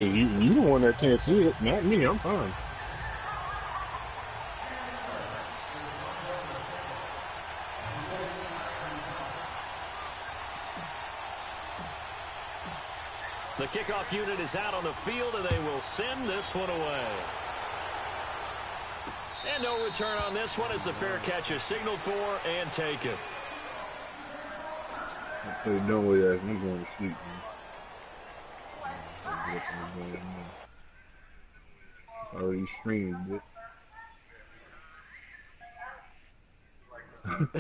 You the one that can't see it, not me. I'm fine. The kickoff unit is out on the field, and they will send this one away. And no return on this one as the fair catch is signaled for and taken. Hey, don't worry, I'm going to sleep, man. I already streamed it. I'm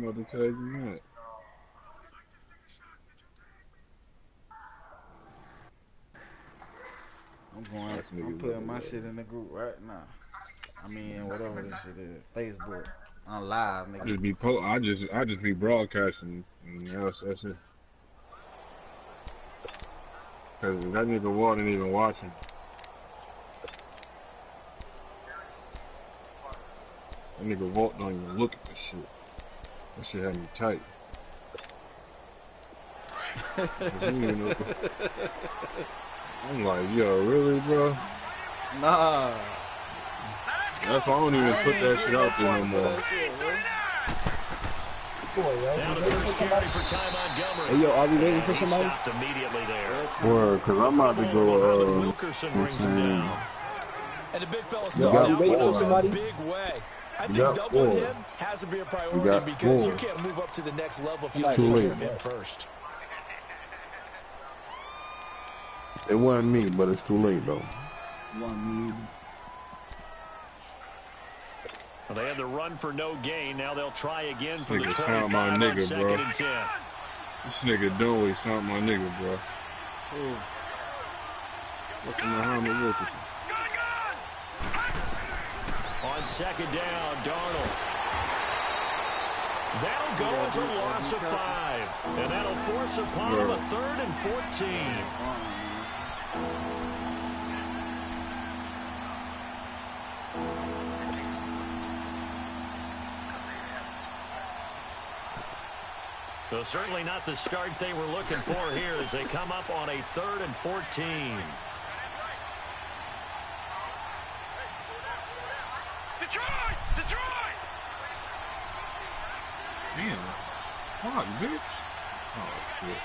about to tell you that. I'm putting my shit in the group right now. I mean, whatever this shit is, Facebook, on live, nigga. I just be broadcasting, and that's it. Cause that nigga wasn't even watching. That nigga Walt don't even look at this shit. That shit had me tight. I'm like, yo, really, bro? Nah. That's why I don't even put that shit out there no more. Now the first carry for Ty Montgomery. Hey, yo, are we waiting for somebody? Stopped immediately there. Word, cause I'm about to go, Wilkerson brings him down. And the big fella stepped out in a big way. I think doubling him has to be a priority because you can't move up to the next level if you don't take care of him first. It wasn't me, but it's too late though. Well, they had the run for no gain. Now they'll try again for the 25 my on nigga, second bro. and 10. This nigga Doe sound my nigga, bro. What's the Muhammad Wilkerson? On second down, Darnold. That'll go as a loss of 5. And that'll force upon him a 3rd and 14. So certainly not the start they were looking for here as they come up on a 3rd and 14. Detroit! Damn. Fuck, bitch. Oh, shit.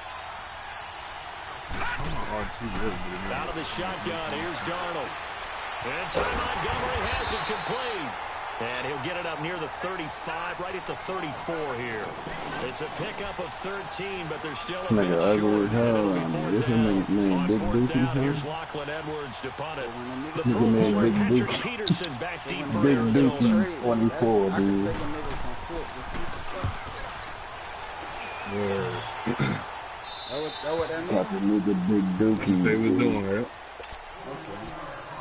Out of the shotgun, here's Darnold. And Ty Montgomery has it complete. And he'll get it up near the 35, right at the 34 here. It's a pickup of 13, but they're still a bit short. This nigga Big Dookie. Here's Lachlan Edwards to punt it. The fullback Patrick Peterson back deep for Arizona. Big Dookie 24, dude. That nigga Big Dookie. They was doing that.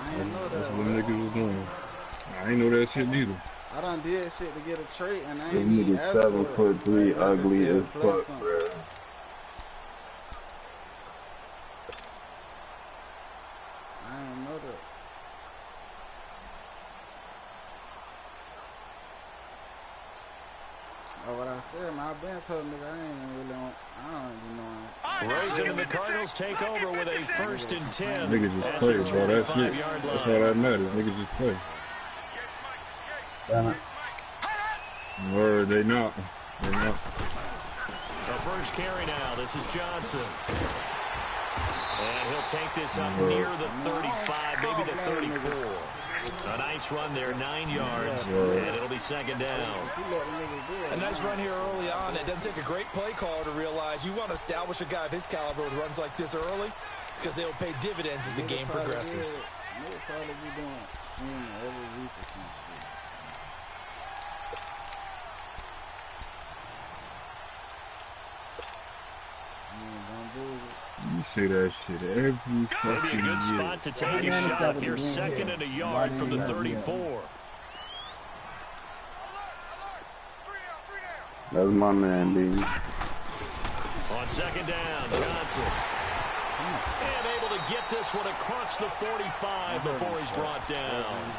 I didn't know that. That's what niggas was doing. I ain't know that shit neither. I done did shit to get a trait, and I This ain't even nigga 7'3", ugly as fuck, bro. I didn't know that. Oh, what I said, man, I been told nigga I don't even know. Rosen and the Cardinals take over with a 1st and 10. Niggas just play, bro. That's it. That's all that matters. Niggas just play. Or they not. They're not. The first carry now. This is Johnson. And he'll take this up near the 35, maybe the 34. A nice run there, 9 yards, and it'll be second down. A nice run here early on. It doesn't take a great play caller to realize you want to establish a guy of his caliber with runs like this early because they'll pay dividends as the game progresses. They'll probably be doing streaming every week or some shit. You say that shit every fucking year. Maybe a good spot to take a shot here, 2nd and a yard from the 34. That's my man, dude. On second down, Johnson. And able to get this one across the 45 before he's brought down.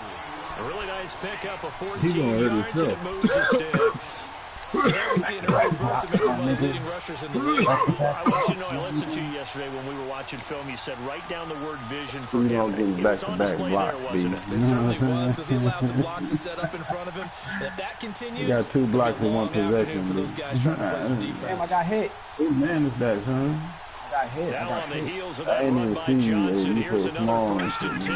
A really nice pickup of 14 yards, and it moves the sticks. Today we see an early burst of some of the leading rushers in the league. I want you to know, I listened to you yesterday when we were watching film. You said write down the word vision for him. It was on display there, wasn't it? It certainly was, because he allowed some blocks to set up in front of him. And if that continues, he got 2 blocks in 1 possession. For those guys trying to play some defense. Damn, I got hit. Who man is that, son? I got hit. Now on the heels of I that ain't run even by seen you. Johnson, You here's put another small 1st and 10.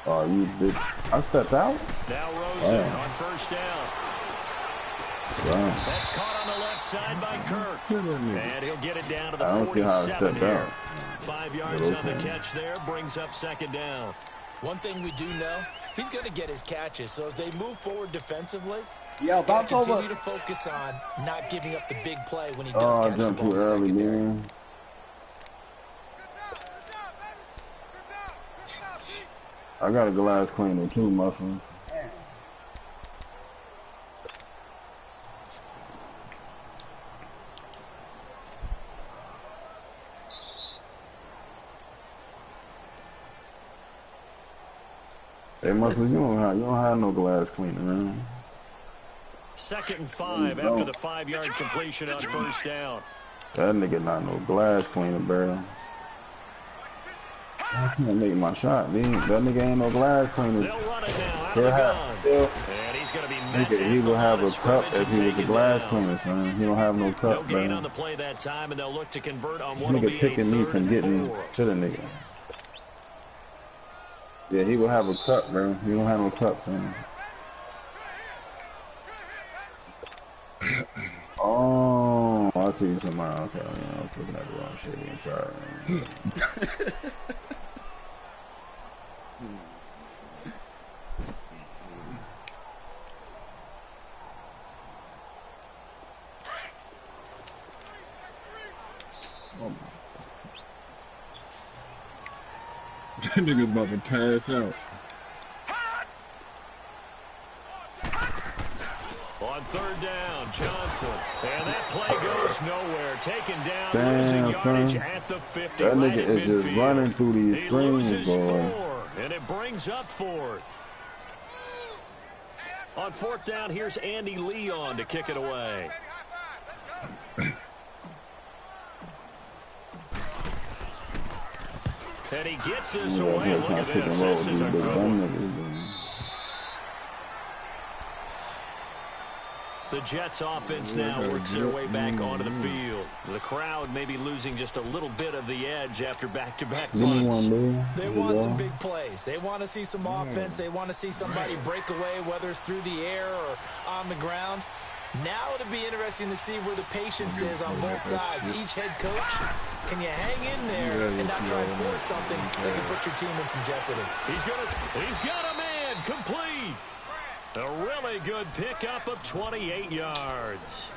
Oh, you did. I stepped out? Now Rosen on 1st down. Wow. That's caught on the left side by Kirk. And he'll get it down to the I don't see how I 47 stepped here. out. 5 yards on the catch there, brings up 2nd down. One thing we do know, he's going to get his catches. So as they move forward defensively, Yo, bounce over. continue to focus on not giving up the big play when he does catch the jumped ball too in early, secondary. man. I got a glass cleaner too, muscles. Hey, muscles, you don't have no glass cleaner, man. 2nd and 5 after the 5-yard completion on 1st down. That nigga not no glass cleaner, bro. I can't make my shot, dude. That nigga ain't no glass cleaner. They'll run it now out of the gun. And he's going to be met He will have a cup if he was a glass cleaner, son. He don't have no No cup, gain bro. on the play that time, and they'll look to convert on This what will nigga be a picking me 3rd from and getting 4. to the nigga. Yeah, he will have a cup, bro. He don't have no cup, son. Oh, I see you tomorrow. Okay, yeah, I'm picking up the wrong shit. I'm sorry. That nigga's about to pass out. On 3rd down, Johnson. And that play goes nowhere. Taken down, Damn, losing yardage son. at the 50. That right nigga at is just midfield. running through these He screens, loses boy. 4, and it brings up 4th. On 4th down, here's Andy Leon to kick it away. And he gets this away. Look at this. This is a good one. The Jets offense now works their way back onto the field. The crowd may be losing just a little bit of the edge after back-to-back punts. They want some big plays. They want to see some offense. They want to see somebody break away, whether it's through the air or on the ground. Now it'll be interesting to see where the patience is on both sides. Each head coach, can you hang in there and not try and force something that can put your team in some jeopardy? He's got a man complete. A really good pickup of 28 yards.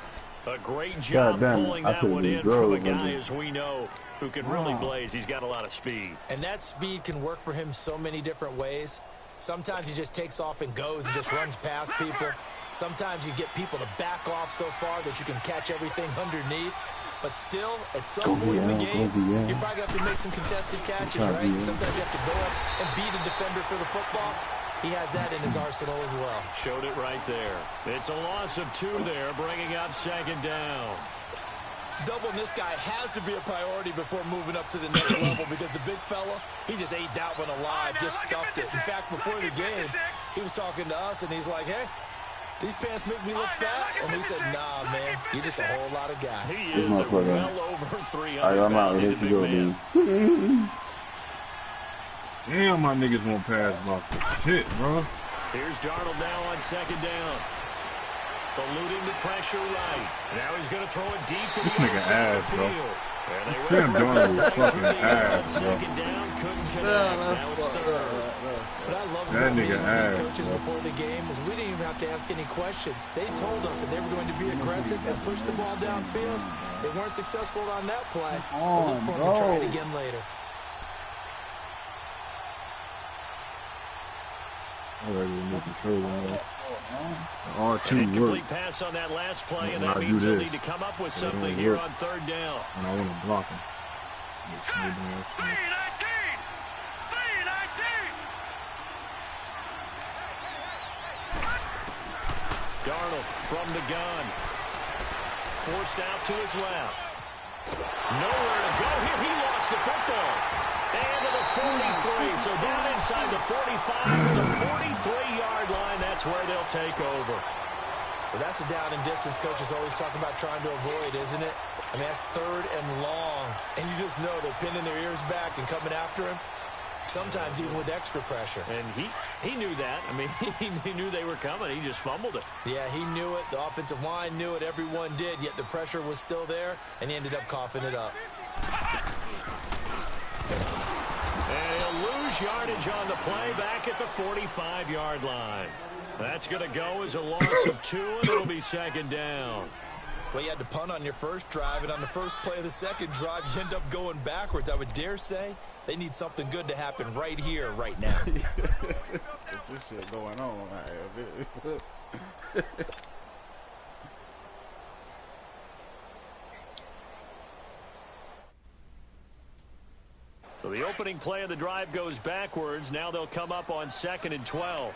A great job pulling that one in from a guy, as we know, who can really blaze. He's got a lot of speed. And that speed can work for him so many different ways. Sometimes he just takes off and goes and just runs past people. Sometimes you get people to back off so far that you can catch everything underneath. But still, at some point in the game, you probably have to make some contested catches, right? Sometimes you have to go up and beat a defender for the football. He has that in his arsenal as well. Showed it right there. It's a loss of 2 there, bringing up 2nd down. Doubling this guy has to be a priority before moving up to the next level, because the big fella, he just ate that one alive, just stuffed it. In fact, before the game, he was talking to us, and he's like, hey, these pants make me look fat. And we said, nah, man, you're just a whole lot of guy. He is well over 300 pounds. He's a big man. Damn, my niggas won't pass block this shit, bro. Here's Darnold now on 2nd down. Eluding the pressure right. Now he's going to throw it deep to the outside of the field. Damn, Darnold was fucking ass, bro. 2nd down, couldn't connect. Now it's 3rd. But I love that nigga these coaches before the game is we didn't even have to ask any questions. They told us that they were going to be aggressive and push the ball downfield. They weren't successful on that play. But look for them to try it again later. Incomplete pass on that last play, and that means they'll need to come up with something here on 3rd down. And I want to block him. Darnold from the gun. Forced out to his left. Nowhere to go here. He lost the football. And to the 43. So down inside the 45 to the 43-yard line. That's where they'll take over. Well, that's a down and distance coaches always talk about trying to avoid, isn't it? I mean, that's 3rd and long. And you just know they're pinning their ears back and coming after him. Sometimes even with extra pressure. And he knew that. I mean, he knew they were coming. He just fumbled it. Yeah, he knew it. The offensive line knew it. Everyone did. Yet the pressure was still there, and he ended up coughing it up. And he'll lose yardage on the play back at the 45-yard line. That's going to go as a loss of 2, and it'll be 2nd down. Well, you had to punt on your first drive, and on the first play of the second drive, you end up going backwards. I would dare say they need something good to happen right here, right now. This shit going on right here. So the opening play of the drive goes backwards. Now they'll come up on 2nd and 12.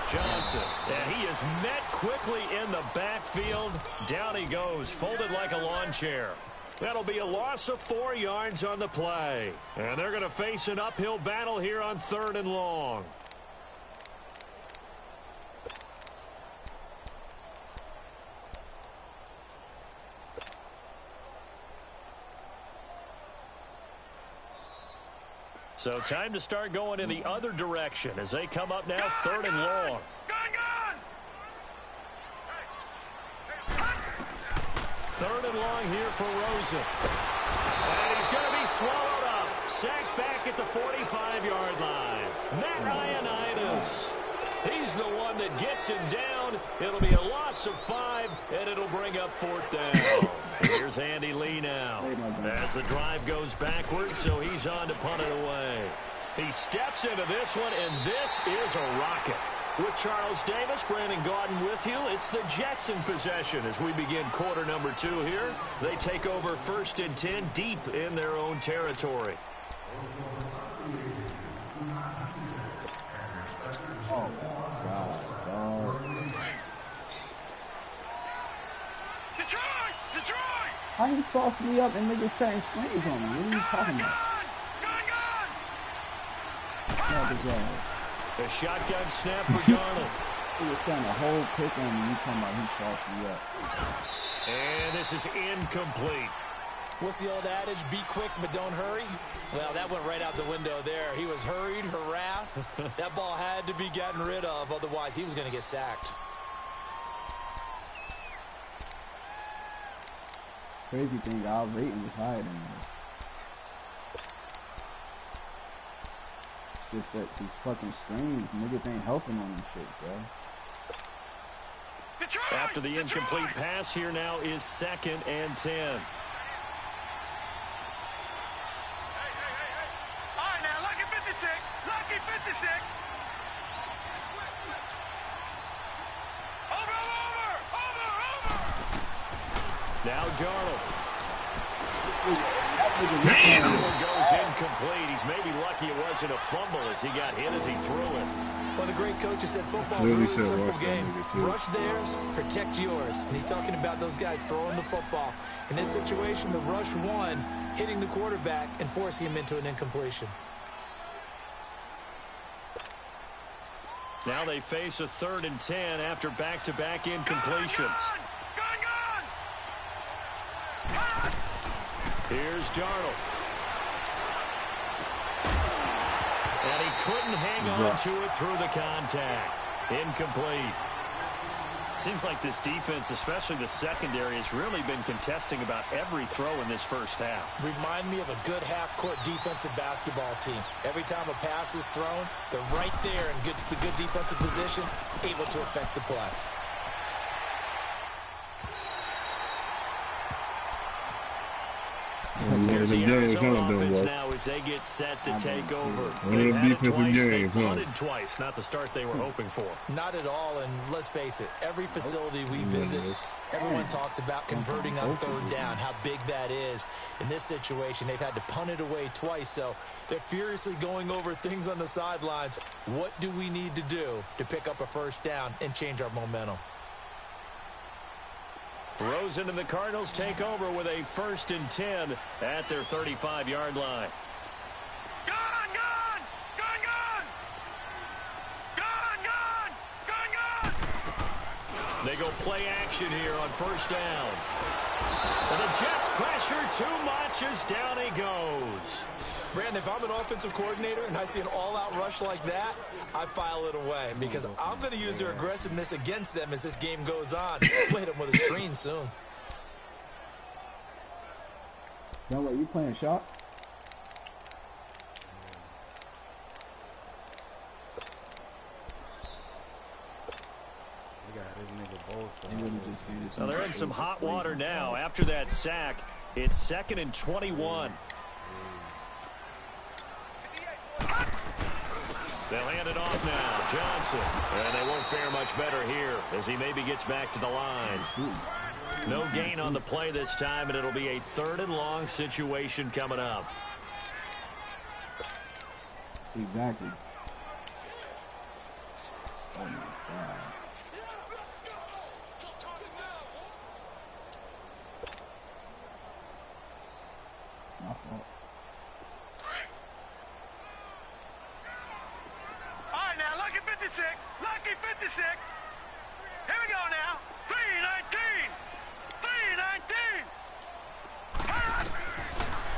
Johnson, and he is met quickly in the backfield. Down he goes, folded like a lawn chair. That'll be a loss of 4 yards on the play. And they're going to face an uphill battle here on 3rd and long. So time to start going in the other direction as they come up now 3rd and long. Third and long here for Rosen. And he's going to be swallowed up. Sacked back at the 45-yard line. Matt Ioannidis. He's the one that gets him down. It'll be a loss of 5, and it'll bring up 4th down. Here's Andy Lee now. As the drive goes backwards, so he's on to punt it away. He steps into this one, and this is a rocket. With Charles Davis, Brandon Gaudin with you, it's the Jets in possession as we begin quarter number 2 here. They take over 1st and 10 deep in their own territory. Oh, my God, dog. Detroit! How he sauced me up and niggas setting screens on me? What are you talking about? A shotgun snap for Darnold. He was setting a whole pick on me. You talking about he sauced me up. And this is incomplete. What's the old adage? Be quick, but don't hurry? Well, that went right out the window there. He was hurried, harassed. That ball had to be gotten rid of. Otherwise, he was going to get sacked. Crazy thing, our rating was higher than that. It's just that these fucking screens, niggas ain't helping on this shit, bro. After the incomplete pass, here now is 2nd and 10. Now Darnold. Goes incomplete. He's maybe lucky it wasn't a fumble as he got hit as he threw it. Well, the great coach has said football's a really simple game. Rush theirs, protect yours. And he's talking about those guys throwing the football. In this situation, the rush won, hitting the quarterback and forcing him into an incompletion. Now they face a 3rd and 10 after back-to-back incompletions. Here's Darnold. And he couldn't hang on to it through the contact. Incomplete. Seems like this defense, especially the secondary, has really been contesting about every throw in this first half. Remind me of a good half-court defensive basketball team. Every time a pass is thrown, they're right there in good defensive position, able to affect the play. Here's the Arizona offense now as they get set to take over. They've had it twice. They punted twice. Not the start they were hoping for. Not at all, and let's face it, every facility we visit, Everyone talks about converting on third down, how big that is. In this situation, they've had to punt it away twice, so they're furiously going over things on the sidelines. What do we need to do to pick up a first down and change our momentum? Rosen and the Cardinals take over with a 1st and 10 at their 35-yard line. They go play action here on 1st down. And the Jets pressure too much as down he goes. Brandon, if I'm an offensive coordinator and I see an all-out rush like that, I file it away because I'm going to use their aggressiveness against them as this game goes on. We'll hit them with a screen soon. Now what, you playing shot? Now they're in some hot water now. After that sack, it's 2nd and 21. They'll hand it off now. Johnson. And they won't fare much better here as he maybe gets back to the line. No gain on the play this time, and it'll be a 3rd and long situation coming up. Exactly. Oh my God. My fault. All right, now, lucky 56. Lucky 56. Here we go now. 319. 319.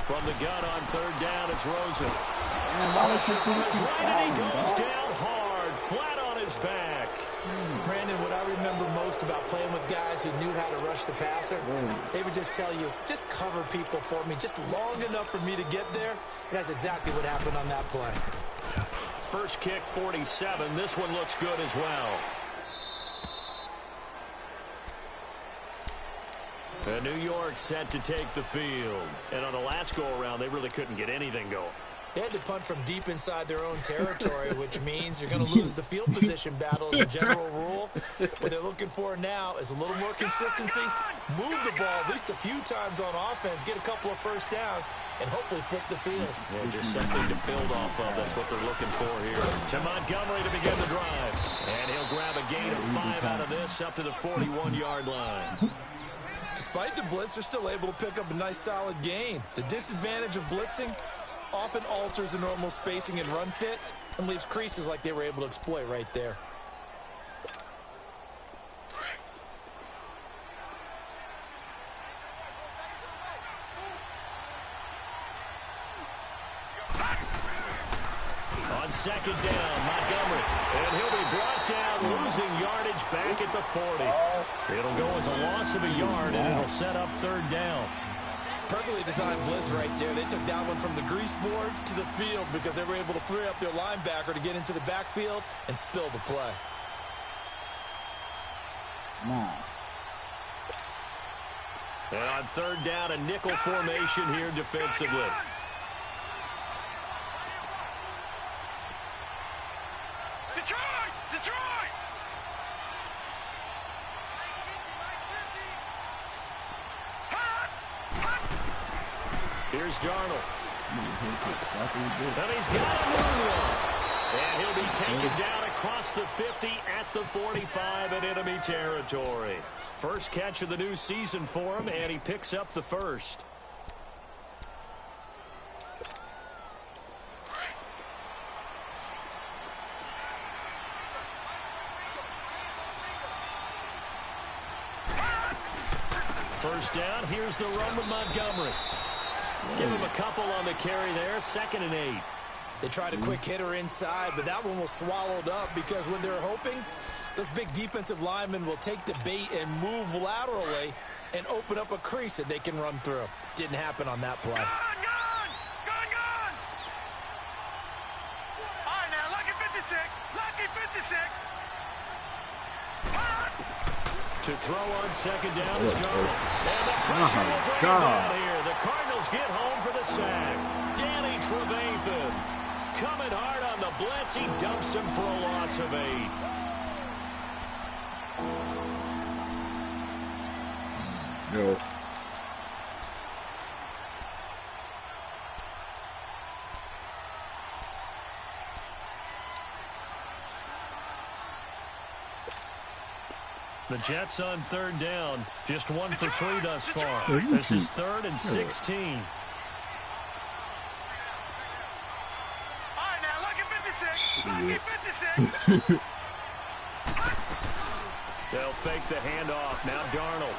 From the gun on 3rd down, it's Rosen. And he goes down hard, flat on his back. Brandon, what I remember most about playing with guys who knew how to rush the passer, they would just tell you, just cover people for me, just long enough for me to get there. And that's exactly what happened on that play. First kick, 47. This one looks good as well. And New York set to take the field. And on the last go-around, they really couldn't get anything going. They had to punt from deep inside their own territory, which means you're going to lose the field position battle as a general rule. What they're looking for now is a little more consistency, move the ball at least a few times on offense, get a couple of first downs, and hopefully flip the field. Yeah, just something to build off of. That's what they're looking for here. To Montgomery to begin the drive. And he'll grab a gain of 5 out of this up to the 41-yard line. Despite the blitz, they're still able to pick up a nice solid gain. The disadvantage of blitzing often alters the normal spacing and run fits and leaves creases like they were able to exploit right there. On 2nd down, Montgomery. And he'll be brought down, losing yardage back at the 40. It'll go as a loss of a yard, and it'll set up 3rd down. Perfectly designed blitz right there. They took that one from the grease board to the field because they were able to free up their linebacker to get into the backfield and spill the play. Nah. And on 3rd down, a nickel formation here defensively. Detroit! Detroit! Here's Darnold. And he's got a moonwalk. And he'll be taken down across the 50 at the 45 in enemy territory. First catch of the new season for him, and he picks up the first. First down, here's the run with Montgomery. Give him a couple on the carry there, 2nd and 8. They tried a quick hitter inside, but that one was swallowed up because when they're hoping, those big defensive linemen will take the bait and move laterally and open up a crease that they can run through. Didn't happen on that play. Gone! All right, now, lucky 56. Lucky 56. To throw on 2nd down is Darnold. And the pressure will bring him down here. The Cardinals get home for the sack. Danny Trevathan coming hard on the blitz. He dumps him for a loss of 8. Yo. The Jets on third down. Just 1 for 3 thus far. This is 3rd and 16. All right, now, lucky 56. Lucky 56. They'll fake the handoff. Now Darnold.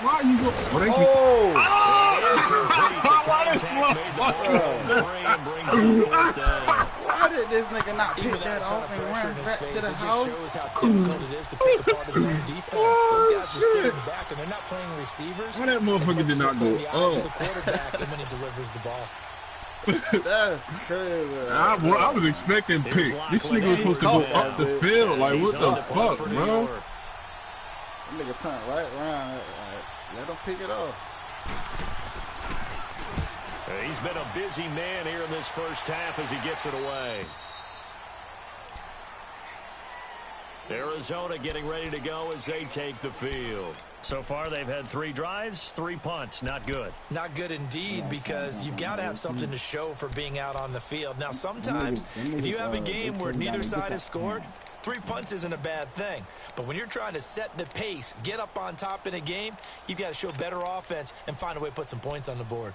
Why are you going? Oh! Why did this nigga not pick that off and run back to the house? It just shows how difficult it is to pick apart his own defense. Those guys are sitting back and they're not playing receivers. Why that motherfucker did not go the quarterback and when he delivers the ball. That's crazy. I was expecting pick. This nigga was supposed to go up the field. Like, what the fuck, bro? That nigga turned right around. Like, let him pick it off. He's been a busy man here in this first half as he gets it away. Arizona getting ready to go as they take the field. So far, they've had 3 drives, 3 punts. Not good. Not good indeed, because you've got to have something to show for being out on the field. Now, sometimes, if you have a game where neither side has scored, 3 punts isn't a bad thing. But when you're trying to set the pace, get up on top in a game, you've got to show better offense and find a way to put some points on the board.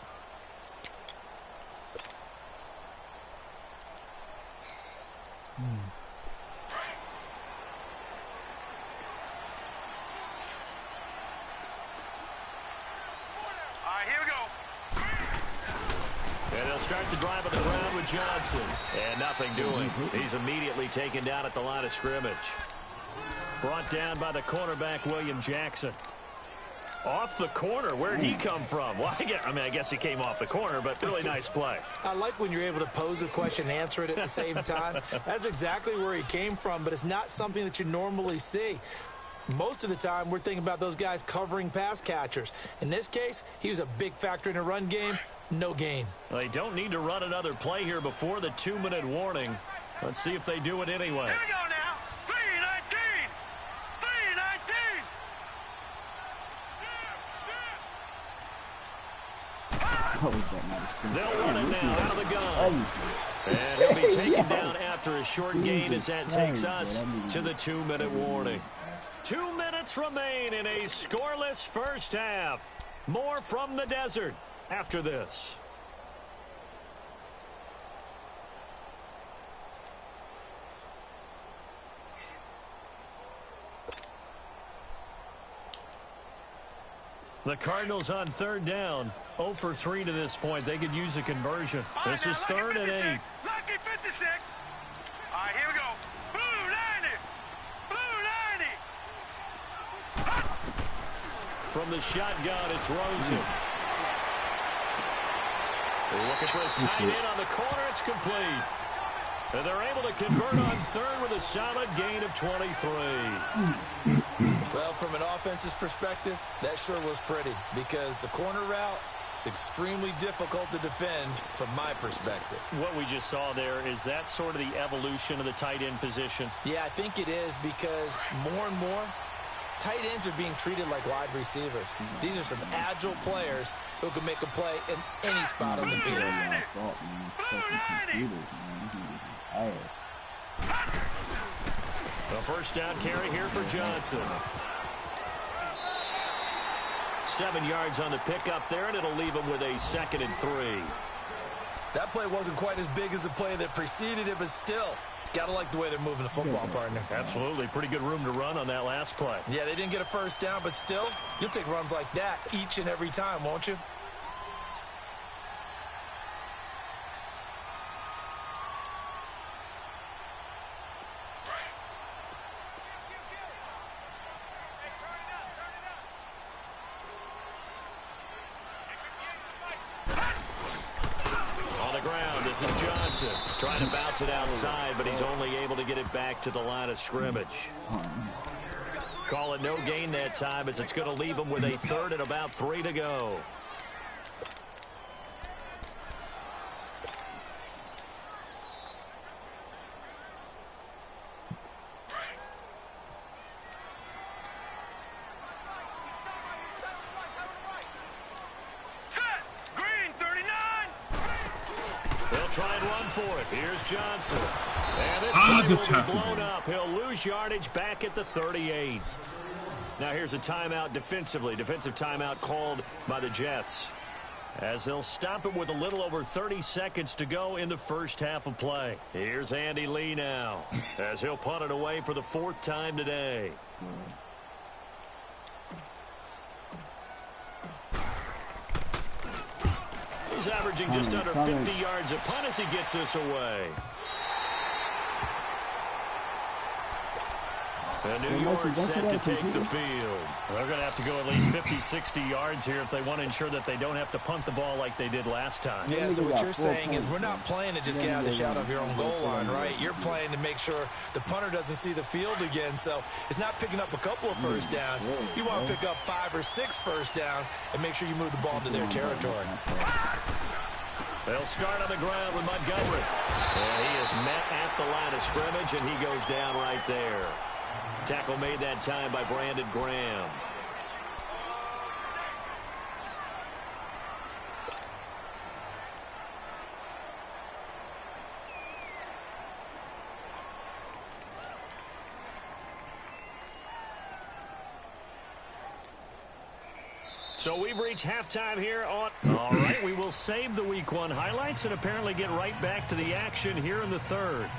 And they'll start the drive on the ground with Johnson. And nothing doing. He's immediately taken down at the line of scrimmage. Brought down by the cornerback, William Jackson. Off the corner. Where'd he come from? Well, I guess he came off the corner, but really nice play. I like when you're able to pose a question and answer it at the same time. That's exactly where he came from, but it's not something that you normally see. Most of the time, we're thinking about those guys covering pass catchers. In this case, he was a big factor in the run game. No gain. Well, they don't need to run another play here before the 2-minute warning. Let's see if they do it anyway. Here we go now. 3-19. 3-19. They'll run it now out of the gun. And he'll be taken down after a short gain as that takes us to the 2-minute warning. 2 minutes remain in a scoreless first half. More from the desert after this. The Cardinals on third down. 0 for 3 to this point. They could use a conversion. This is 3rd and 8. Lucky 56. All right, here we go. Blue 90. Blue 90. From the shotgun, it's Rosen. Looking for his tight end on the corner. It's complete. And they're able to convert on 3rd with a solid gain of 23. Well, from an offensive perspective, that sure was pretty because the corner route is extremely difficult to defend from my perspective. What we just saw there, is that sort of the evolution of the tight end position? Yeah, I think it is because more and more, tight ends are being treated like wide receivers. These are some agile players who can make a play in any spot on the field. The first down carry here for Johnson. 7 yards on the pickup there, and it'll leave him with a 2nd and 3. That play wasn't quite as big as the play that preceded it, but still, got to like the way they're moving the football, partner. Absolutely. Pretty good room to run on that last play. Yeah, they didn't get a first down, but still, you'll take runs like that each and every time, won't you? Trying to bounce it outside, but he's only able to get it back to the line of scrimmage. Call it no gain that time as it's going to leave him with a 3rd and about 3 to go. for it. Here's Johnson. And this play will be blown up. He'll lose yardage back at the 38. Now here's a timeout defensively. Defensive timeout called by the Jets, as they'll stop it with a little over 30 seconds to go in the first half of play. Here's Andy Lee now, as he'll punt it away for the 4th time today. He's averaging just under 50 yards a punt as he gets this away. And New York set to take the field. They're going to have to go at least 50, 60 yards here if they want to ensure that they don't have to punt the ball like they did last time. Yeah, so what you're saying is we're not playing to just get out of the shadow of your own goal line, right? You're playing to make sure the punter doesn't see the field again. So it's not picking up a couple of first downs. You want to pick up 5 or 6 first downs and make sure you move the ball into their territory. They'll start on the ground with Montgomery. And he is met at the line of scrimmage, and he goes down right there. Tackle made that time by Brandon Graham. So we've reached halftime here on... All right, we will save the Week 1 highlights and apparently get right back to the action here in the 3rd.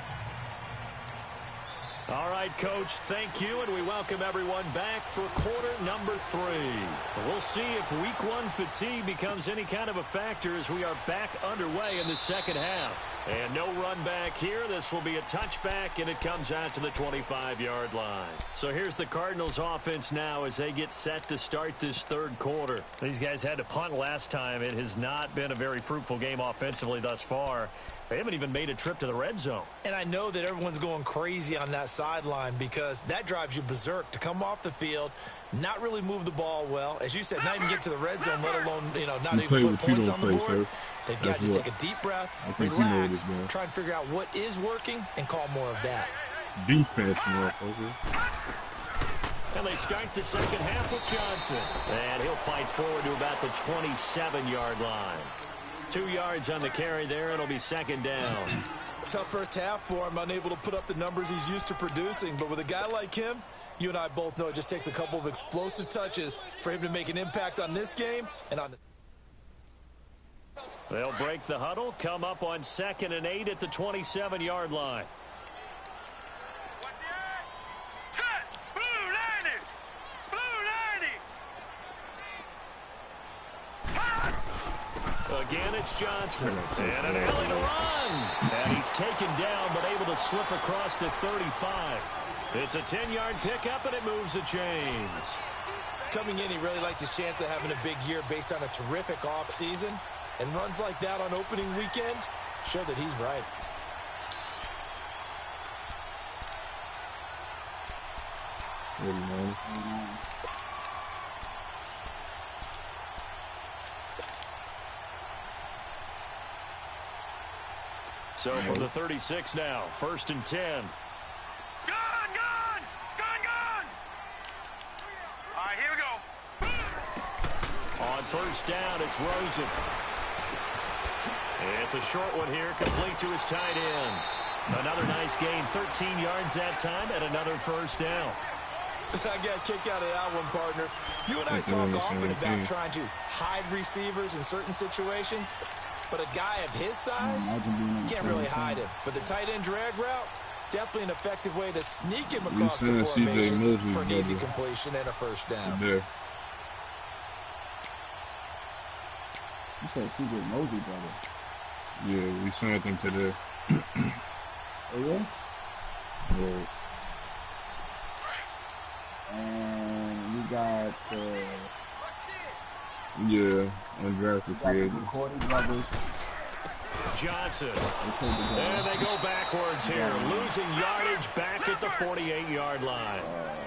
All right, Coach, thank you, and we welcome everyone back for quarter number 3. We'll see if Week 1 fatigue becomes any kind of a factor as we are back underway in the second half. And no run back here. This will be a touchback, and it comes out to the 25-yard line. So here's the Cardinals' offense now as they get set to start this 3rd quarter. These guys had to punt last time. It has not been a very fruitful game offensively thus far. They haven't even made a trip to the red zone. And I know that everyone's going crazy on that sideline because that drives you berserk to come off the field, not really move the ball well. As you said, not even get to the red zone, let alone, not even put points on the board. They've got to just take a deep breath, relax, try and figure out what is working, and call more of that. Defense, motherfucker. And they start the second half with Johnson. And he'll fight forward to about the 27-yard line. 2 yards on the carry there. It'll be second down. Tough first half for him, unable to put up the numbers he's used to producing. But with a guy like him, you and I both know it just takes a couple of explosive touches for him to make an impact on this game and on the... They'll break the huddle, come up on 2nd and 8 at the 27-yard line. Set! Blue 90! Blue 90! Again, it's Johnson. And an alley to run. And he's taken down, but able to slip across the 35. It's a 10-yard pickup, and it moves the chains. Coming in, he really liked his chance of having a big year based on a terrific offseason. And runs like that on opening weekend show that he's right. So from the 36 now, 1st and 10. Gun! All right, here we go. On 1st down, it's Rosen. It's a short one here, complete to his tight end. Another nice gain, 13 yards that time, and another 1st down. I got a kick out of that one, partner. You and I talk often about trying to hide receivers in certain situations, but a guy of his size, you can't really hide him. But the tight end drag route, definitely an effective way to sneak him across the formation for an easy completion and a 1st down. Yeah. You said C.J. Mosley, brother. Yeah, we sent them today. Oh, yeah? Yeah. And we got undrafted free agent. Cordy Brothers. Johnson. And they go backwards here, losing yardage back at the 48-yard line.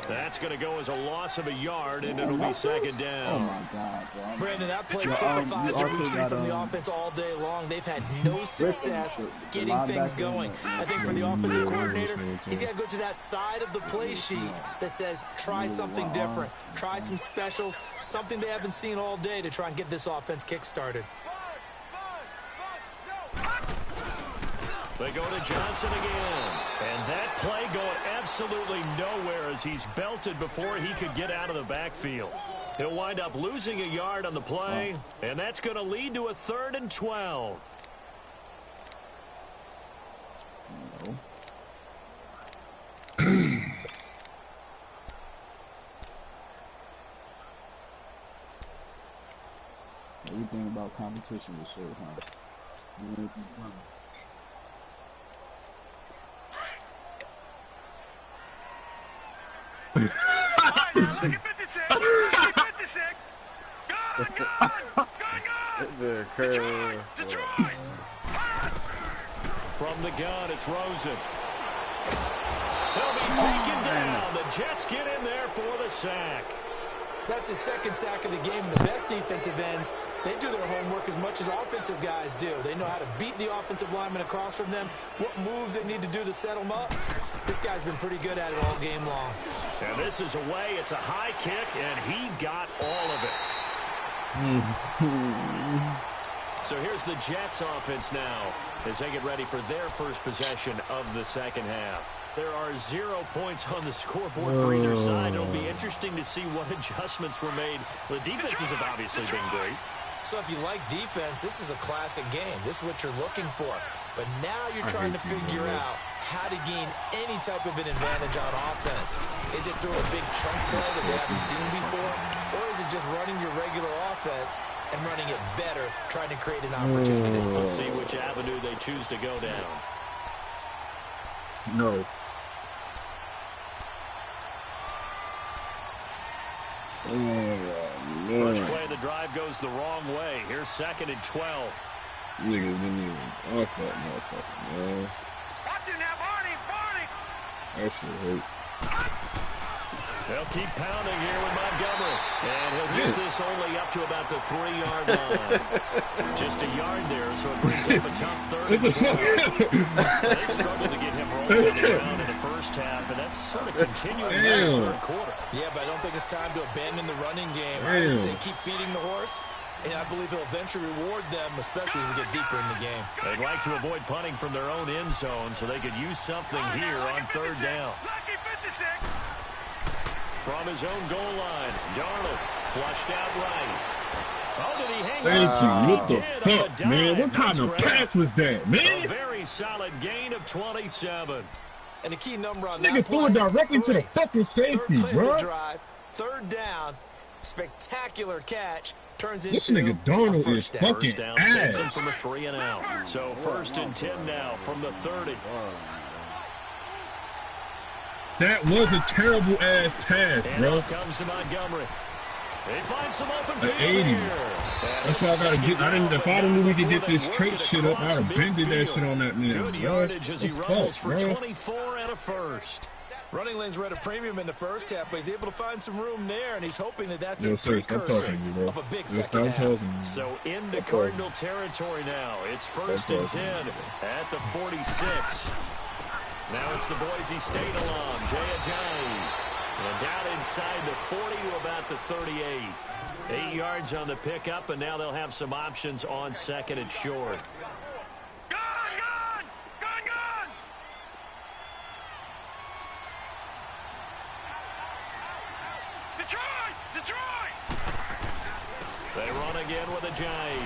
That's going to go as a loss of a yard, and it'll be 2nd down. Oh, my God, bro. Brandon, that play typifies what we've seen from the offense all day long. They've had no success getting things going. I think for the offensive coordinator, he's got to go to that side of the play sheet that says, try something different, try some specials, something they haven't seen all day to try and get this offense kick-started. They go to Johnson again. And that play going absolutely nowhere as he's belted before he could get out of the backfield. He'll wind up losing a yard on the play, and that's going to lead to a 3rd and 12. No. Everything about competition is so high. Look at 56. Look at 56. Gone. Detroit. From the gun, it's Rosen. He'll be taken down. The Jets get in there for the sack. That's his 2nd sack of the game. The best defensive ends, they do their homework as much as offensive guys do. They know how to beat the offensive lineman across from them, what moves they need to do to set them up. This guy's been pretty good at it all game long. And this is away. It's a high kick, and he got all of it. So here's the Jets offense now as they get ready for their first possession of the second half. There are 0 points on the scoreboard for either side. It'll be interesting to see what adjustments were made. The defenses have obviously been great. So if you like defense, this is a classic game. This is what you're looking for. But now you're trying to figure out how to gain any type of an advantage on offense. Is it through a big chunk play that they haven't seen before? Or is it just running your regular offense and running it better, trying to create an opportunity? We'll see which avenue they choose to go down. No. First play of the drive goes the wrong way. Here's 2nd and 12. Niggas didn't even off that motherfucker, man. Watch it now, Barney. That shit hurt. They'll keep pounding here with Montgomery. And he'll get this only up to about the 3-yard line. Just a yard there, so it brings up a tough 3rd and 12. They struggled to get him rolling on the ground in the first half, and that's sort of continuing in the 3rd quarter. Yeah, but I don't think it's time to abandon the running game. I would say keep feeding the horse, and I believe he'll eventually reward them, especially as we get deeper in the game. They'd like to avoid punting from their own end zone so they could use something here on 3rd down. Lucky 56. From his own goal line, Darnold flushed out right. Oh, did he hang Thank on? you. What the fuck, man? What kind of pass was that, man? A very solid gain of 27. And the key number on Nigga that threw it directly to the fucking safety, third play bro. of the drive, 3rd down, spectacular catch, turns into This nigga Darnold is first down. fucking First down sends him from a 3 and out. So 1st and 10 now from the 30. That was a terrible ass pass, And bro. out comes to Montgomery. They find some open field 80. here. That's why I gotta get. If I didn't know we could get this trait shit up, I'd have bended that shit on that man. Good bro. yardage as he What the rumbles fuck, for bro? 24 and a first. Running lanes were at a premium in the first half, but he's able to find some room there, and he's hoping that that's Yo, a sir, stop precursor talking to me, bro. of a big Yo, second stop half. talking to me. So into Stop Cardinal territory now. It's 1st and 10 at the 46. Now it's the Boise State alum, Jay Ajayi. And down inside the 40 to about the 38. 8 yards on the pickup, and now they'll have some options on 2nd and short. Gone. Detroit. They run again with Ajayi.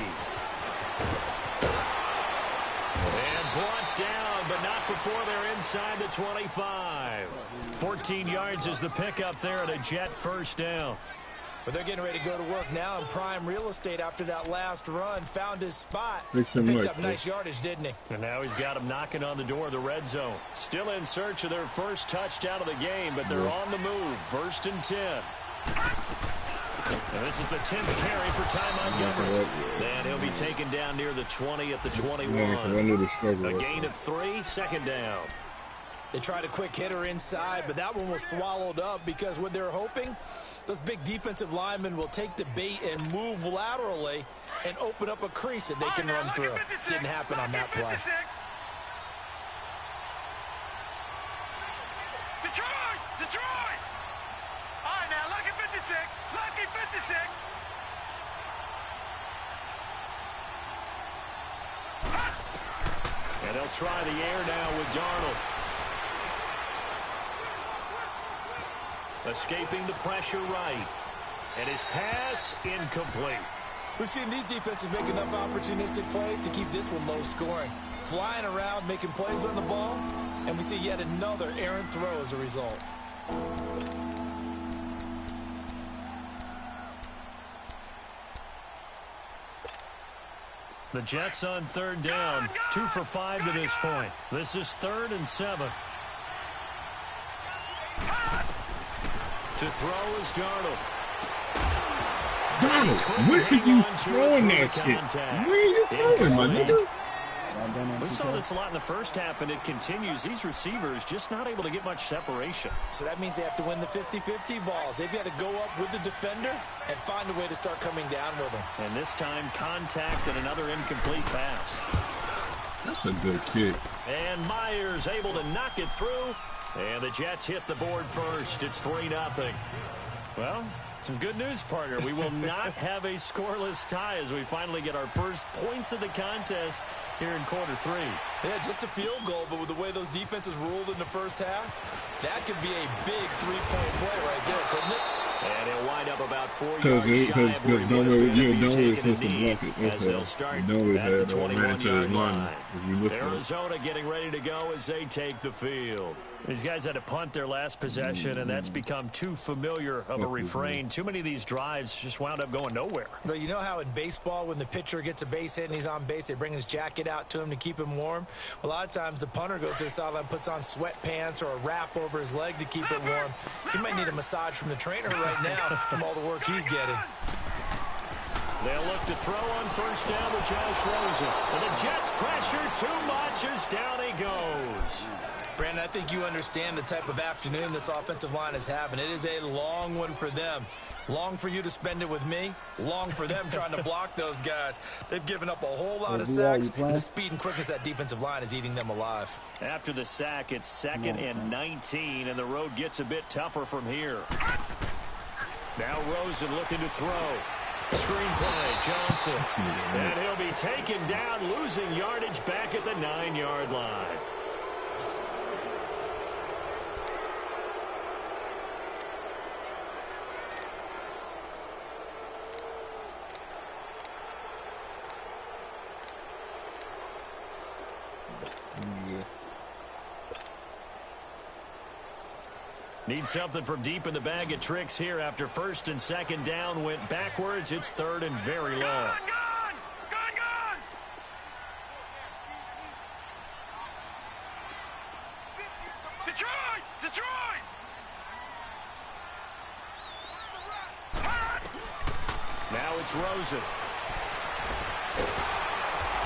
And brought down, but not before they're inside the 25. 14 yards is the pickup there at a Jet 1st down. But they're getting ready to go to work now in prime real estate after that last run. Found his spot. Picked up nice yardage, didn't he? And now he's got him knocking on the door of the red zone. Still in search of their first touchdown of the game, but they're on the move. 1st and 10. And this is the 10th carry for Ty Montgomery. And he'll be taken down near the 20 at the 21. A gain of 3, 2nd down. They tried a quick hitter inside, but that one was swallowed up because what they're hoping, those big defensive linemen will take the bait and move laterally and open up a crease that they can run through. Didn't happen on that play. Detroit! All right, now, lucky 56. Lucky 56. And And they'll try the air now with Darnold. Escaping the pressure right. And his pass incomplete. We've seen these defenses make enough opportunistic plays to keep this one low scoring. Flying around, making plays on the ball, and we see yet another errant throw as a result. The Jets on third down. 2 for 5 to this point. This is 3rd and 7. To throw is Darnold. Donald, where are you throwing that shit? Where are you throwing, my nigga? We saw this a lot in the first half, and it continues. These receivers just not able to get much separation. So that means they have to win the 50-50 balls. They've got to go up with the defender and find a way to start coming down with them. And this time, contact and another incomplete pass. That's a good kick. And Myers able to knock it through. And the Jets hit the board first. It's 3-0. Well, some good news, partner. We will not have a scoreless tie as we finally get our first points of the contest here in quarter 3. Yeah, just a field goal, but with the way those defenses ruled in the first half, that could be a big 3-point play right there, couldn't it? And he'll wind up about 4 yards shy of where he would have been if he'd taken a knee, as they'll start at the 21-yard line. Arizona getting ready to go as they take the field. These guys had to punt their last possession, and that's become too familiar of a refrain. Too many of these drives just wound up going nowhere. But you know how in baseball, when the pitcher gets a base hit and he's on base, they bring his jacket out to him to keep him warm? A lot of times the punter goes to the sideline, puts on sweatpants or a wrap over his leg to keep it warm. He might need a massage from the trainer right now from all the work he's getting. They'll look to throw on first down with Josh Rosen. And the Jets pressure too much as down he goes. Brandon, I think you understand the type of afternoon this offensive line is having. It is a long one for them. Long for you to spend it with me. Long for them trying to block those guys. They've given up a whole lot of sacks, and the speed and quickness of that defensive line is eating them alive. After the sack, it's 2nd and 19, and the road gets a bit tougher from here. Now Rosen looking to throw. Screenplay, Johnson. And he'll be taken down, losing yardage back at the 9-yard line. Need something from deep in the bag of tricks here after 1st and 2nd down went backwards. It's 3rd and very low. Gone! Detroit! Now it's Rosen.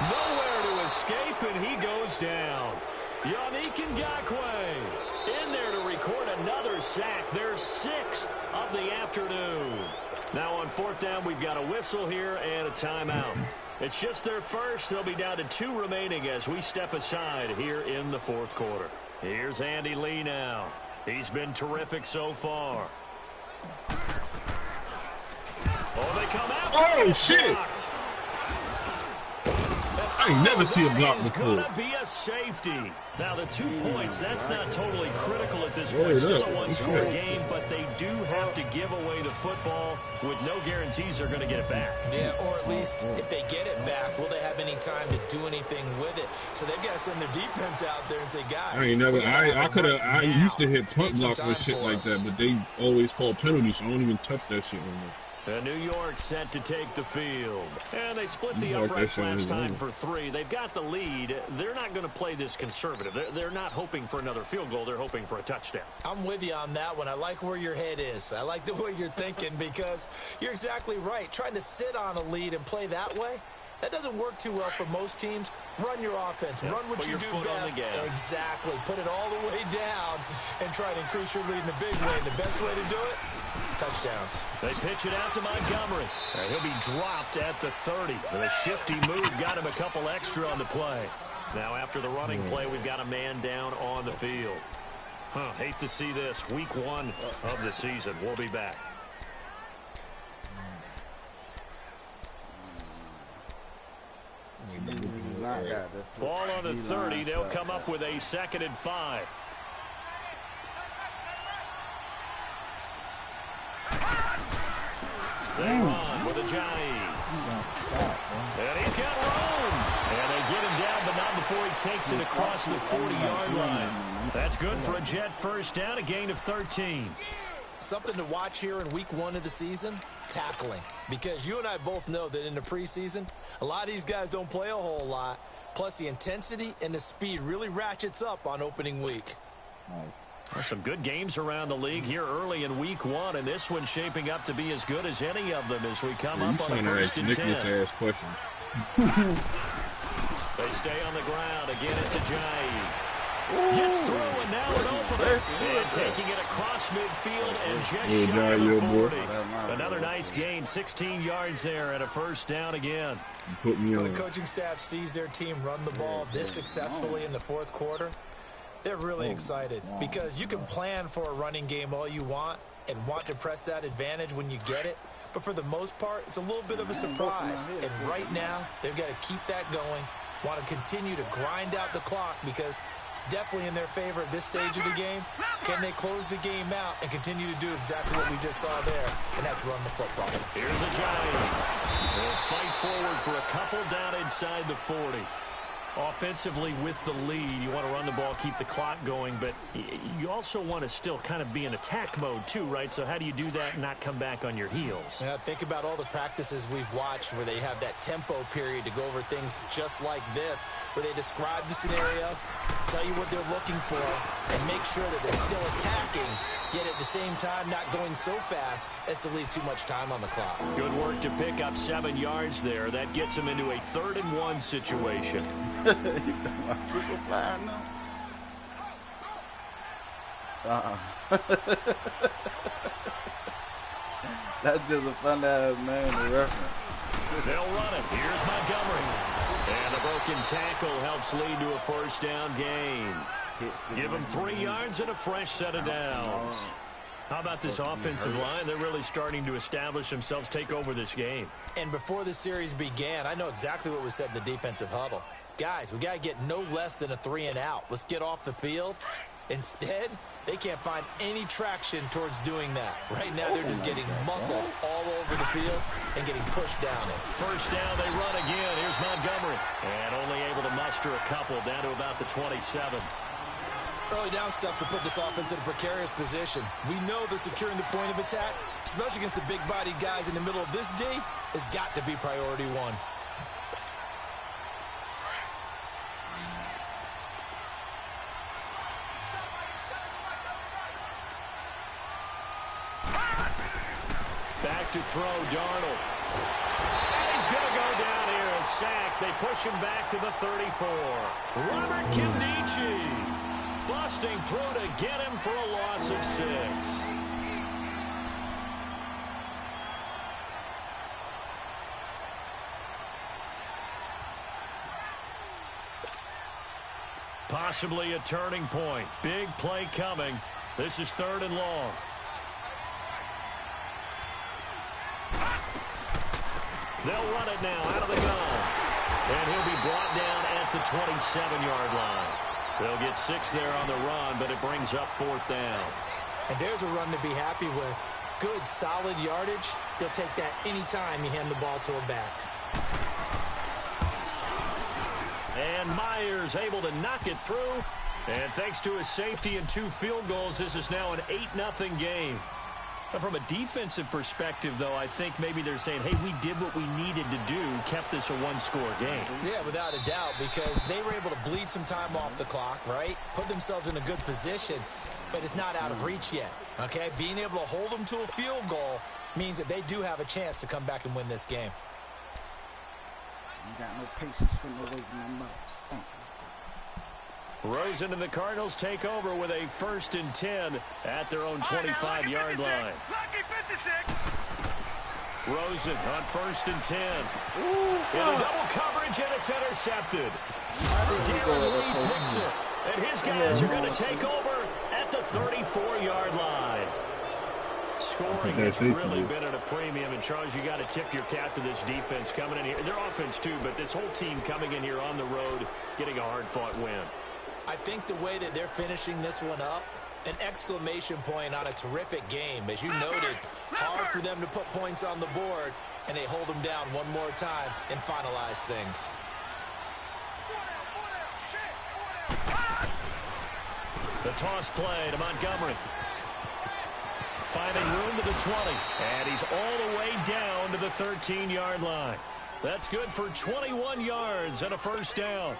Nowhere to escape, and he goes down. Yannick Ngakoue in there to record another sack, their 6th of the afternoon. Now on 4th down, we've got a whistle here and a timeout. It's just their first. They'll be down to 2 remaining as we step aside here in the 4th quarter. Here's Andy Lee now. He's been terrific so far. Oh, they come out. Oh, shit. Blocked. I ain't never seen a block before. Going to be a safety. Now, the 2 points, that's not totally critical at this point. Still a one-score game, but they do have to give away the football with no guarantees they're going to get it back. Yeah, or at least if they get it back, will they have any time to do anything with it? So they've got to send their defense out there and say, guys. I used to hit punt blocks with shit like that, but they always call penalties, so I don't even touch that shit anymore. New York set to take the field. And they split the uprights last time for 3. They've got the lead. They're not going to play this conservative. They're not hoping for another field goal. They're hoping for a touchdown. I'm with you on that one. I like where your head is. I like the way you're thinking because you're exactly right. Trying to sit on a lead and play that way, that doesn't work too well for most teams. Run your offense. Run what you do best. Exactly. Put it all the way down and try to increase your lead in a big way. And the best way to do it, touchdowns. They pitch it out to Montgomery. And he'll be dropped at the 30. And a shifty move got him a couple extra on the play. Now after the running play, we've got a man down on the field. Hate to see this. Week 1 of the season. We'll be back. Ball on the 30. They'll come up with a 2nd and 5. They run with Ajayi. And he's got room. And they get him down, but not before he takes it across the 40-yard line. That's good for a Jet first down, a gain of 13. Something to watch here in week 1 of the season, tackling. Because you and I both know that in the preseason, a lot of these guys don't play a whole lot. Plus, the intensity and the speed really ratchets up on opening week. There's some good games around the league here early in week 1, and this one's shaping up to be as good as any of them as we come up on a 1st and 10. They stay on the ground. Again, it's Ajayi. Gets through, and now an opener. And taking it across midfield and just shy of the 40. Another nice gain, 16 yards there, and a first down again. When the coaching staff sees their team run the ball this successfully in the 4th quarter, they're really excited because you can plan for a running game all you want and want to press that advantage when you get it. But for the most part, it's a little bit of a surprise. And right now, they've got to keep that going, want to continue to grind out the clock because it's definitely in their favor at this stage of the game. Can they close the game out and continue to do exactly what we just saw there? And that's run the football. Here's Ajayi. They'll fight forward for a couple down inside the 40. Offensively with the lead, you want to run the ball, keep the clock going, but you also want to still kind of be in attack mode too, right? So how do you do that and not come back on your heels? Yeah, think about all the practices we've watched where they have that tempo period to go over things just like this, where they describe the scenario, tell you what they're looking for, and make sure that they're still attacking, yet at the same time not going so fast as to leave too much time on the clock. Good work to pick up 7 yards there. That gets them into a 3rd and 1 situation. You talking about triple fly now? That's just a fun-ass name to reference. They'll run it. Here's Montgomery. And a broken tackle helps lead to a first down gain. Give them 3 yards and a fresh set of downs. How about this offensive line? They're really starting to establish themselves, take over this game. And before the series began, I know exactly what was said in the defensive huddle. Guys, we got to get no less than a 3 and out. Let's get off the field. Instead, they can't find any traction towards doing that. Right now, they're just getting muscled all over the field and getting pushed down it. First down, they run again. Here's Montgomery. And only able to muster a couple down to about the 27. Early down stuff will put this offense in a precarious position. We know that securing the point of attack, especially against the big-bodied guys in the middle of this D, has got to be priority 1. Back to throw, Darnold. And he's going to go down here, a sack. They push him back to the 34. Robert Kimdichie busting through to get him for a loss of 6. Possibly a turning point. Big play coming. This is 3rd and long. They'll run it now out of the gun. And he'll be brought down at the 27-yard line. They'll get 6 there on the run, but it brings up 4th down. And there's a run to be happy with. Good, solid yardage. They'll take that anytime you hand the ball to a back. And Myers able to knock it through. And thanks to his safety and 2 field goals, this is now an 8-0 game. But from a defensive perspective, though, I think maybe they're saying, hey, we did what we needed to do, kept this a 1-score game. Yeah, without a doubt, because they were able to bleed some time off the clock, right? Put themselves in a good position, but it's not out of reach yet, okay? Being able to hold them to a field goal means that they do have a chance to come back and win this game. You got no patience for no way from my mouth. Thank you. Rosen and the Cardinals take over with a 1st and 10 at their own 25-yard line. Lucky 56. Rosen on 1st and 10. In a double coverage, and it's intercepted. Darren Lee picks it, and his guys are going to take over at the 34-yard line. scoring has really been at a premium. And, Charles, you got to tip your cap to this defense coming in here. Their offense, too, but this whole team coming in here on the road, getting a hard-fought win. I think the way that they're finishing this one up, an exclamation point on a terrific game. As you noted, hard for them to put points on the board, and they hold them down one more time and finalize things. The toss play to Montgomery. Finding room to the 20. And he's all the way down to the 13-yard line. That's good for 21 yards and a first down.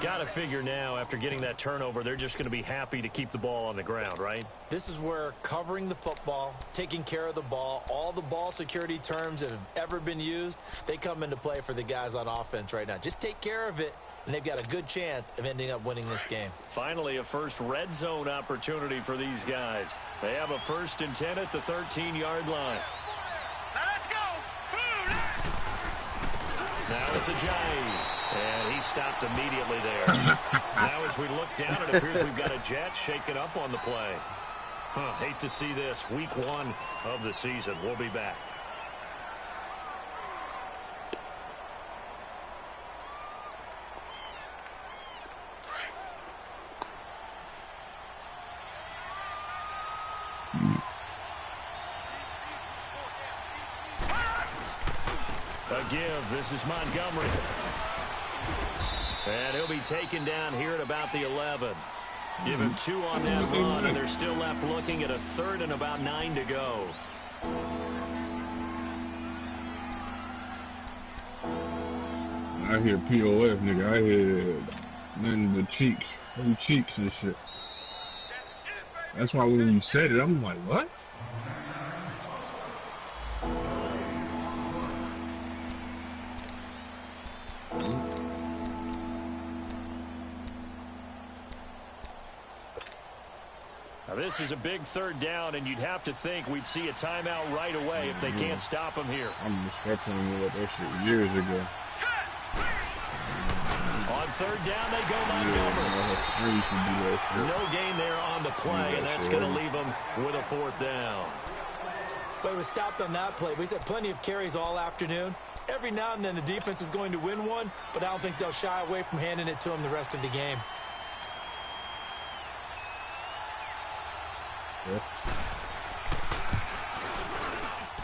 Got to figure now, after getting that turnover, they're just going to be happy to keep the ball on the ground, right? This is where covering the football, taking care of the ball, all the ball security terms that have ever been used, they come into play for the guys on offense right now. Just take care of it, and they've got a good chance of ending up winning this game. Finally, a first red zone opportunity for these guys. They have a 1st and 10 at the 13-yard line. Now let's go. Now it's a Ajayi. And he stopped immediately there. Now as we look down, it appears we've got a Jet shaken up on the play. Hate to see this. Week 1 of the season. We'll be back. A give. This is Montgomery. And he'll be taken down here at about the 11. Give him 2 on that run, and they're still left looking at a 3rd and about 9 to go. I hear POF, nigga. I hear nothing but cheeks. Them cheeks and shit. That's why when you said it, I'm like, what? Now this is a big 3rd down, and you'd have to think we'd see a timeout right away if they can't stop him here. I'm expecting to let that shit years ago. On 3rd down, they go Montgomery. No gain there on the play, and that's going to leave them with a 4th down. But it was stopped on that play. He's had plenty of carries all afternoon. Every now and then the defense is going to win one, but I don't think they'll shy away from handing it to him the rest of the game.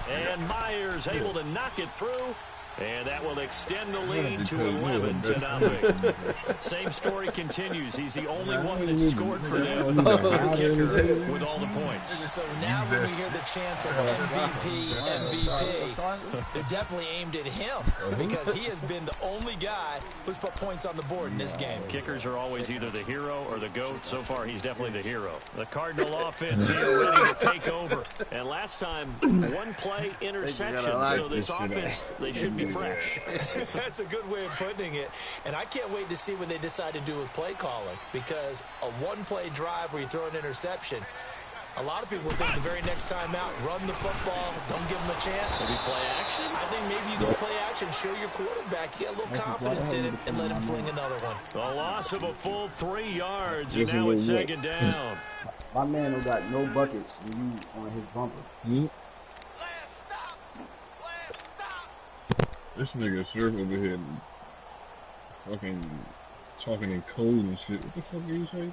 And Myers able to knock it through. And that will extend the lead to 11-0. Same story continues. He's the only one that scored for them. With all the points. So now when we hear the chants of MVP, they're definitely aimed at him because he has been the only guy who's put points on the board in this game. Kickers are always either the hero or the GOAT. So far, he's definitely the hero. The Cardinal offense here ready to take over. And last time, 1 play interception. So this offense, they should be fresh. That's a good way of putting it. And I can't wait to see what they decide to do with play calling, because a 1-play drive where you throw an interception, a lot of people think the very next time out, run the football, don't give them a chance. Maybe play action? I think maybe you go play action, show your quarterback, get a little confidence in him, and let him fling another one. A loss of a full 3 yards, and now it's 2nd down. My man who got no buckets when you on his bumper. This nigga Surf over here fucking talking in code and shit. What the fuck are you saying?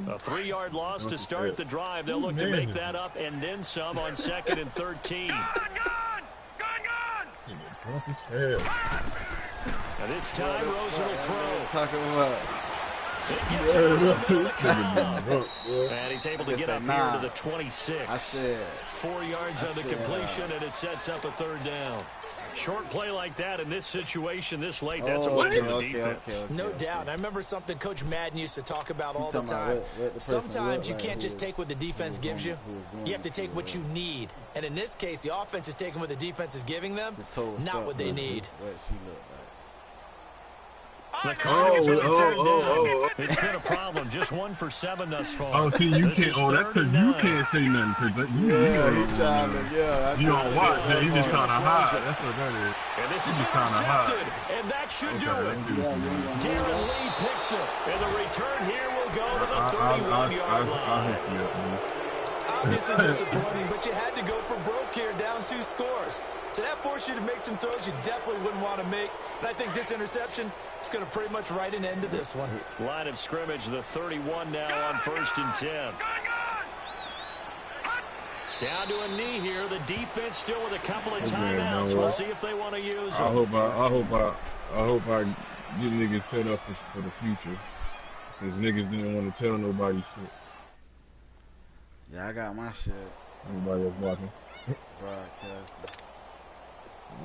A 3-yard loss to start the drive. They'll look to make that up and then some on 2nd and 13. Now this time, Rosen will throw. Talking about. It gets out of the middle of the and he's able to get up here to the 26. I said 4 yards on the completion, and it sets up a 3rd down. Short play like that in this situation this late, that's a win for the defense. No doubt. I remember something Coach Madden used to talk about all the time. Sometimes you can't just take what the defense gives you. You have to take what you need. And in this case, the offense is taking what the defense is giving them, not what they need. The Cardinals on 3rd down. It's been a problem Just 1 for 7 thus far. Oh, see, you This can't. is Oh, that's 3rd because and you 9. can't say nothing. Because you don't watch. Yeah, you just trying to hide. That's what that is. And this You is just trying to hide. intercepted, and that should do Okay, it. Darren Lee picks it, and the return here will go to the 31-yard line. I'll hook you up, man. Obviously disappointing, but you had to go for broke here, down 2 scores. So that forced you to make some throws you definitely wouldn't want to make. And I think this interception is going to pretty much write an end to this one. Line of scrimmage, the 31 now on 1st and 10. Down to a knee here. The defense still with a couple of timeouts. We'll see if they want to use them. I hope I get niggas set up for the future. Since niggas didn't want to tell nobody shit. Yeah, I got my shit. Anybody else watching? Broadcasting.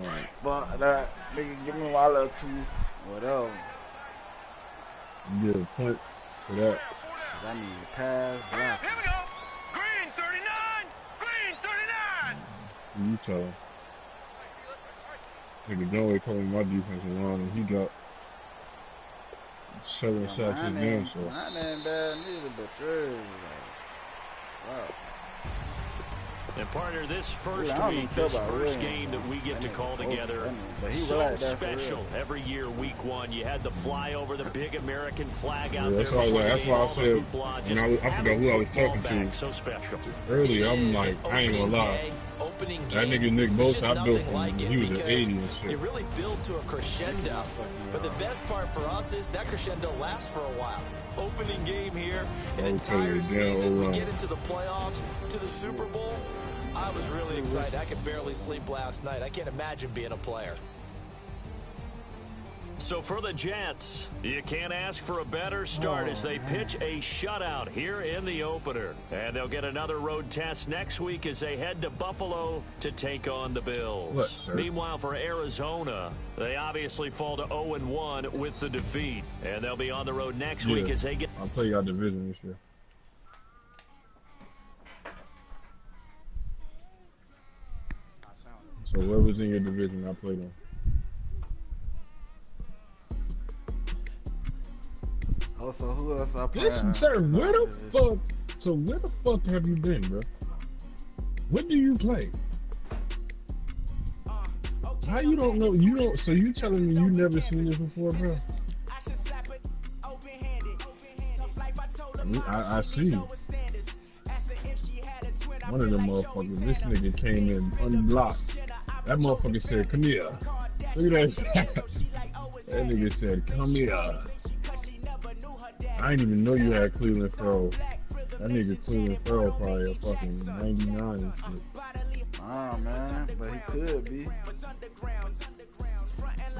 Alright. But that nigga, give me my little 2, whatever. You get a point for that. I need to pass. Block. Here we go. Green 39. Green 39. You tell him. Nigga Joey told me my defensive line and he got 7 sacks a game, so. Mine ain't bad neither, but yours, wow. And partner, this first game that we get to call together, so special every year, week 1. You had the flyover, the big American flag out there. That's why I said, when I forgot who I was talking to. So special. Earlier, I'm like, I ain't gonna lie. That nigga Nick Bosa, I built him when he was an 80 and shit. It really built to a crescendo. But the best part for us is that crescendo lasts for a while. Opening game here, an entire season, we get into the playoffs, to the Super Bowl. I was really excited. I could barely sleep last night. I can't imagine being a player. So for the Jets, you can't ask for a better start as they pitch a shutout here in the opener. And they'll get another road test next week as they head to Buffalo to take on the Bills. Meanwhile, for Arizona, they obviously fall to 0-1 with the defeat. And they'll be on the road next week as they get... I'll play y'all division this year. So whoever's in your division, I play them. Oh, so who else I play? Listen, sir, where the fuck have you been, bro? What do you play? How you don't know? You don't. So you telling me you never seen this before, bro? I see. One of them motherfuckers. This nigga came in unblocked. That motherfucker said, "Come here." Look at that. That nigga said, "Come here." I didn't even know you had Cleveland Farrell. That nigga Cleveland Farrell probably a fucking 99 and shit. Oh man, but he could be.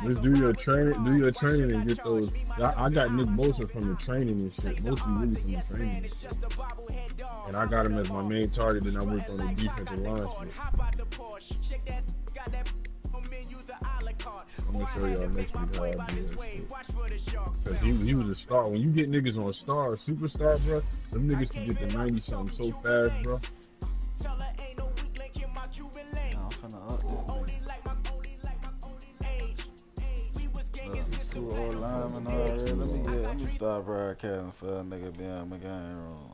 Just do your training and get those. I got Nick Bosa from the training and shit. Mostly really from the training and shit. And I got him as my main target, then I worked on the defensive line shit. I'm gonna show y'all next week how I do that shit. Cause he was a star. When you get niggas on star, superstar, bro, them niggas can get to 90-something so fast, bro. I'm finna up this nigga. 2 old linemen already. Let me start broadcasting for a nigga being my game room.